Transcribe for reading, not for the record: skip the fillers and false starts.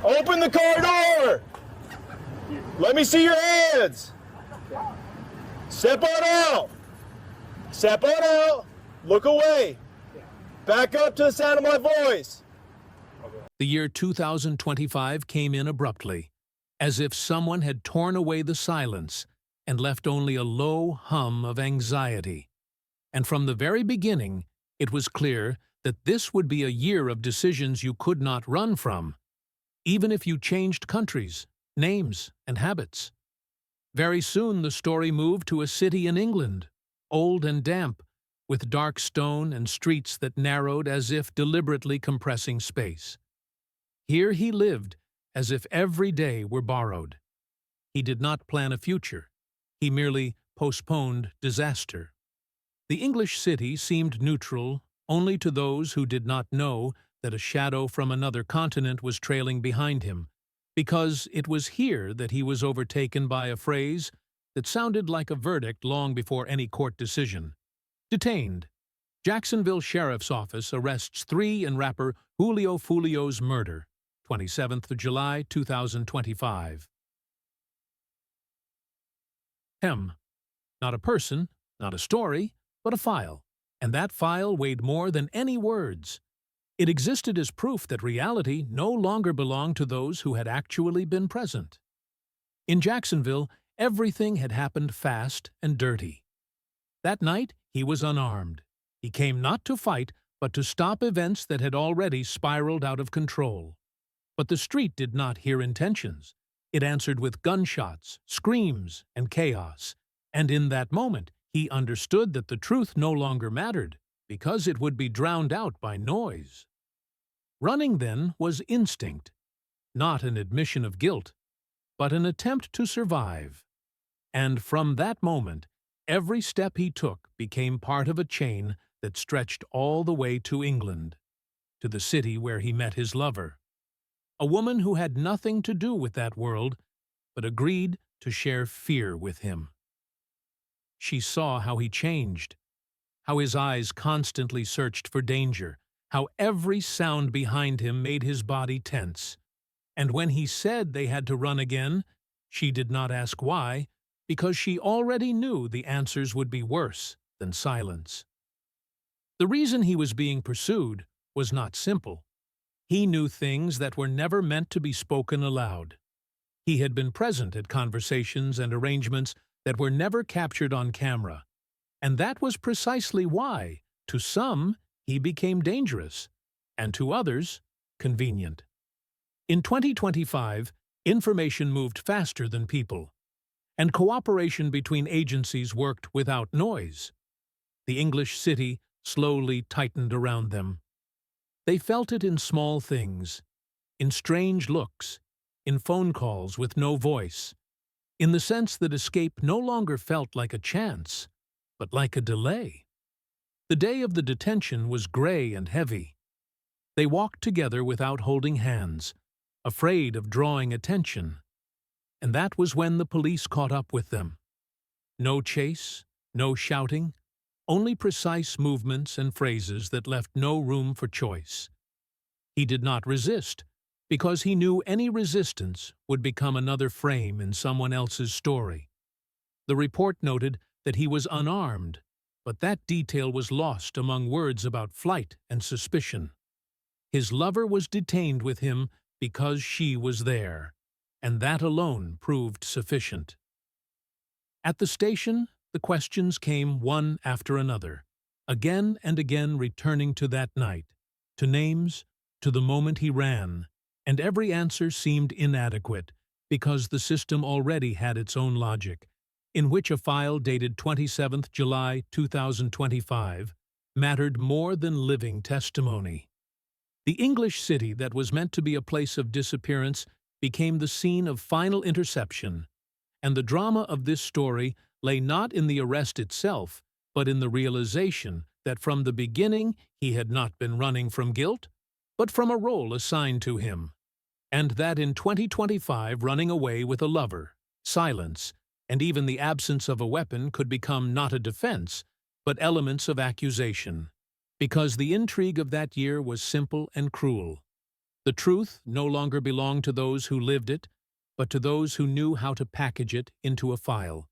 Open the car door. Let me see your hands. Step on out. Step on out. Look away. Back up to the sound of my voice. The year 2025 came in abruptly, as if someone had torn away the silence and left only a low hum of anxiety. And from the very beginning, it was clear that this would be a year of decisions you could not run from, even if you changed countries, names, and habits. Very soon the story moved to a city in England, old and damp, with dark stone and streets that narrowed as if deliberately compressing space. Here he lived as if every day were borrowed. He did not plan a future. He merely postponed disaster. The English city seemed neutral only to those who did not know that a shadow from another continent was trailing behind him, because it was here that he was overtaken by a phrase that sounded like a verdict long before any court decision. Detained. Jacksonville Sheriff's Office arrests 3 in rapper Julio Foolio's murder, 27th of July, 2025. Not a person, not a story, but a file. And that file weighed more than any words. It existed as proof that reality no longer belonged to those who had actually been present. In Jacksonville, everything had happened fast and dirty. That night, he was unarmed. He came not to fight, but to stop events that had already spiraled out of control. But the street did not hear intentions. It answered with gunshots, screams, and chaos. And in that moment, he understood that the truth no longer mattered, because it would be drowned out by noise. Running, then, was instinct, not an admission of guilt, but an attempt to survive. And from that moment, every step he took became part of a chain that stretched all the way to England, to the city where he met his lover, a woman who had nothing to do with that world, but agreed to share fear with him. She saw how he changed, how his eyes constantly searched for danger, how every sound behind him made his body tense. And when he said they had to run again, she did not ask why, because she already knew the answers would be worse than silence. The reason he was being pursued was not simple. He knew things that were never meant to be spoken aloud. He had been present at conversations and arrangements that were never captured on camera, and that was precisely why, to some, he became dangerous, and to others, convenient. In 2025, information moved faster than people, and cooperation between agencies worked without noise. The English city slowly tightened around them. They felt it in small things, in strange looks, in phone calls with no voice, in the sense that escape no longer felt like a chance, but like a delay. The day of the detention was gray and heavy. They walked together without holding hands, afraid of drawing attention. And that was when the police caught up with them. No chase, no shouting, only precise movements and phrases that left no room for choice. He did not resist, because he knew any resistance would become another frame in someone else's story. The report noted that he was unarmed, but that detail was lost among words about flight and suspicion. His lover was detained with him because she was there, and that alone proved sufficient. At the station, the questions came one after another, again and again returning to that night, to names, to the moment he ran, and every answer seemed inadequate because the system already had its own logic, in which a file dated 27th July 2025 mattered more than living testimony. The English city that was meant to be a place of disappearance became the scene of final interception, and the drama of this story lay not in the arrest itself, but in the realization that from the beginning he had not been running from guilt, but from a role assigned to him, and that in 2025 running away with a lover, silence, and even the absence of a weapon could become not a defense, but elements of accusation, because the intrigue of that year was simple and cruel. The truth no longer belonged to those who lived it, but to those who knew how to package it into a file.